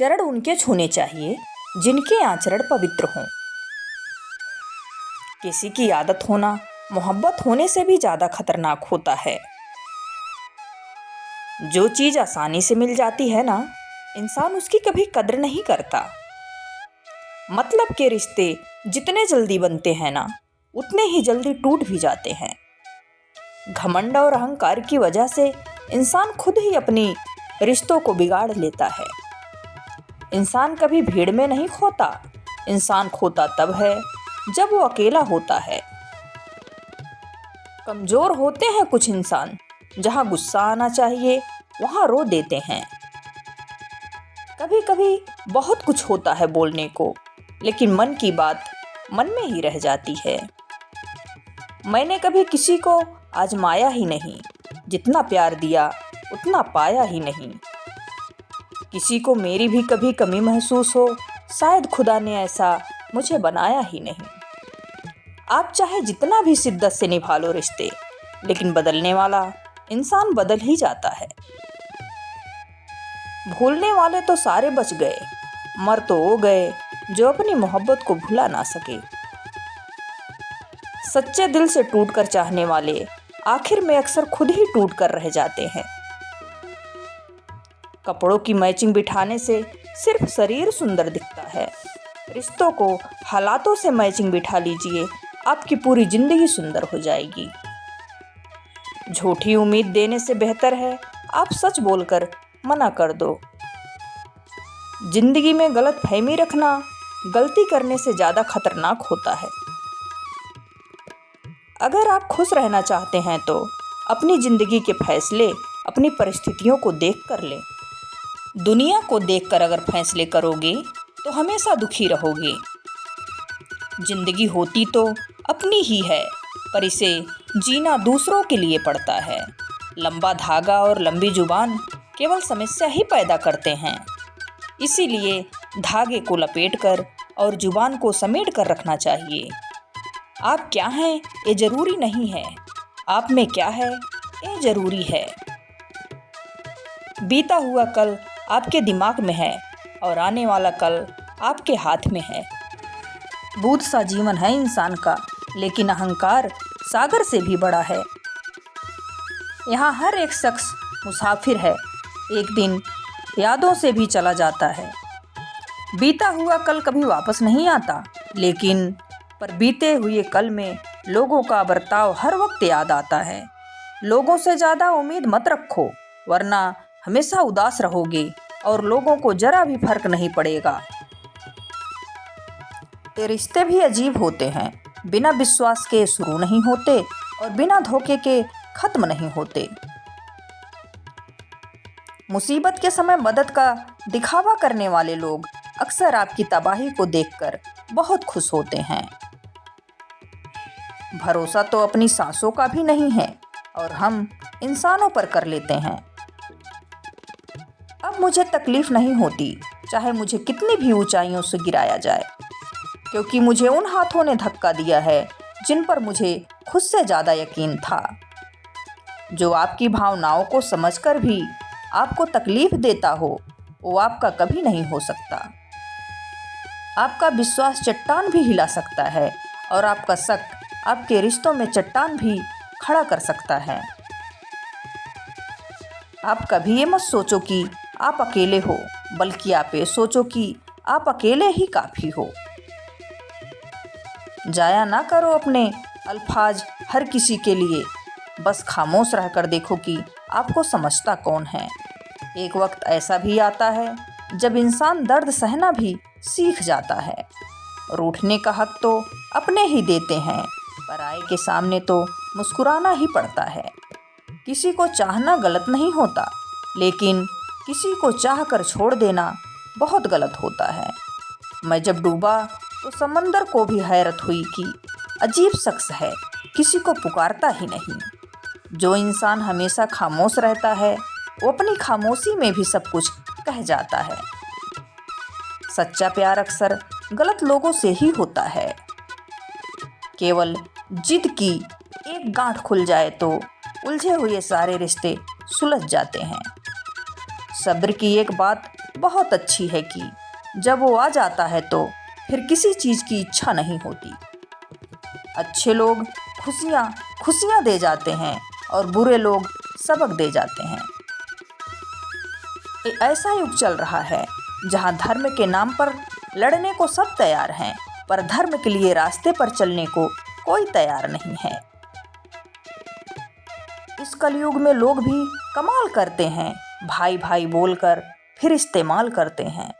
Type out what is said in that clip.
चरण उनके छूने चाहिए जिनके आचरण पवित्र हों। किसी की आदत होना मोहब्बत होने से भी ज़्यादा खतरनाक होता है। जो चीज़ आसानी से मिल जाती है ना, इंसान उसकी कभी कद्र नहीं करता। मतलब के रिश्ते जितने जल्दी बनते हैं ना, उतने ही जल्दी टूट भी जाते हैं। घमंड और अहंकार की वजह से इंसान खुद ही अपनी रिश्तों को बिगाड़ लेता है। इंसान कभी भीड़ में नहीं खोता, इंसान खोता तब है जब वो अकेला होता है। कमज़ोर होते हैं कुछ इंसान, जहाँ गुस्सा आना चाहिए वहाँ रो देते हैं। कभी कभी बहुत कुछ होता है बोलने को, लेकिन मन की बात मन में ही रह जाती है। मैंने कभी किसी को आजमाया ही नहीं, जितना प्यार दिया उतना पाया ही नहीं। किसी को मेरी भी कभी कमी महसूस हो, शायद खुदा ने ऐसा मुझे बनाया ही नहीं। आप चाहे जितना भी शिद्दत से निभा लो रिश्ते, लेकिन बदलने वाला इंसान बदल ही जाता है। भूलने वाले तो सारे बच गए, मर तो वो गए जो अपनी मोहब्बत को भुला ना सके। सच्चे दिल से टूटकर चाहने वाले आखिर में अक्सर खुद ही टूट कर रह जाते हैं। कपड़ों की मैचिंग बिठाने से सिर्फ शरीर सुंदर दिखता है। रिश्तों को हालातों से मैचिंग बिठा लीजिए, आपकी पूरी जिंदगी सुंदर हो जाएगी। झूठी उम्मीद देने से बेहतर है आप सच बोलकर मना कर दो। जिंदगी में गलत फहमी रखना गलती करने से ज़्यादा खतरनाक होता है। अगर आप खुश रहना चाहते हैं तो अपनी ज़िंदगी के फैसले अपनी परिस्थितियों को देख कर लें। दुनिया को देखकर अगर फैसले करोगे तो हमेशा दुखी रहोगे। जिंदगी होती तो अपनी ही है, पर इसे जीना दूसरों के लिए पड़ता है। लंबा धागा और लंबी जुबान केवल समस्या ही पैदा करते हैं। इसीलिए धागे को लपेटकर और जुबान को समेट कर रखना चाहिए। आप क्या हैं ये ज़रूरी नहीं है, आप में क्या है ये ज़रूरी है। बीता हुआ कल आपके दिमाग में है और आने वाला कल आपके हाथ में है। बूढ़ सा जीवन है इंसान का, लेकिन अहंकार सागर से भी बड़ा है। यहाँ हर एक शख्स मुसाफिर है, एक दिन यादों से भी चला जाता है। बीता हुआ कल कभी वापस नहीं आता, लेकिन पर बीते हुए कल में लोगों का बर्ताव हर वक्त याद आता है। लोगों से ज़्यादा उम्मीद मत रखो, वरना हमेशा उदास रहोगे और लोगों को जरा भी फर्क नहीं पड़ेगा। ये रिश्ते भी अजीब होते हैं, बिना विश्वास के शुरू नहीं होते और बिना धोखे के खत्म नहीं होते। मुसीबत के समय मदद का दिखावा करने वाले लोग अक्सर आपकी तबाही को देखकर बहुत खुश होते हैं। भरोसा तो अपनी सांसों का भी नहीं है और हम इंसानों पर कर लेते हैं। अब मुझे तकलीफ नहीं होती, चाहे मुझे कितनी भी ऊंचाइयों से गिराया जाए, क्योंकि मुझे उन हाथों ने धक्का दिया है जिन पर मुझे खुद से ज़्यादा यकीन था। जो आपकी भावनाओं को समझकर भी आपको तकलीफ देता हो, वो आपका कभी नहीं हो सकता। आपका विश्वास चट्टान भी हिला सकता है और आपका शक आपके रिश्तों में चट्टान भी खड़ा कर सकता है। आप कभी ये मत सोचो कि आप अकेले हो, बल्कि आप ये सोचो कि आप अकेले ही काफ़ी हो। जाया ना करो अपने अल्फाज हर किसी के लिए, बस खामोश रहकर देखो कि आपको समझता कौन है। एक वक्त ऐसा भी आता है जब इंसान दर्द सहना भी सीख जाता है। रूठने का हक तो अपने ही देते हैं, पराये के सामने तो मुस्कुराना ही पड़ता है। किसी को चाहना गलत नहीं होता, लेकिन किसी को चाह कर छोड़ देना बहुत गलत होता है। मैं जब डूबा तो समंदर को भी हैरत हुई कि अजीब शख्स है, किसी को पुकारता ही नहीं। जो इंसान हमेशा खामोश रहता है, वो अपनी खामोशी में भी सब कुछ कह जाता है। सच्चा प्यार अक्सर गलत लोगों से ही होता है। केवल जिद की एक गांठ खुल जाए तो उलझे हुए सारे रिश्ते सुलझ जाते हैं। सब्र की एक बात बहुत अच्छी है कि जब वो आ जाता है तो फिर किसी चीज़ की इच्छा नहीं होती। अच्छे लोग खुशियाँ खुशियाँ दे जाते हैं और बुरे लोग सबक दे जाते हैं। ऐसा युग चल रहा है जहाँ धर्म के नाम पर लड़ने को सब तैयार हैं, पर धर्म के लिए रास्ते पर चलने को कोई तैयार नहीं है। इस कलयुग में लोग भी कमाल करते हैं, भाई भाई बोलकर फिर इस्तेमाल करते हैं।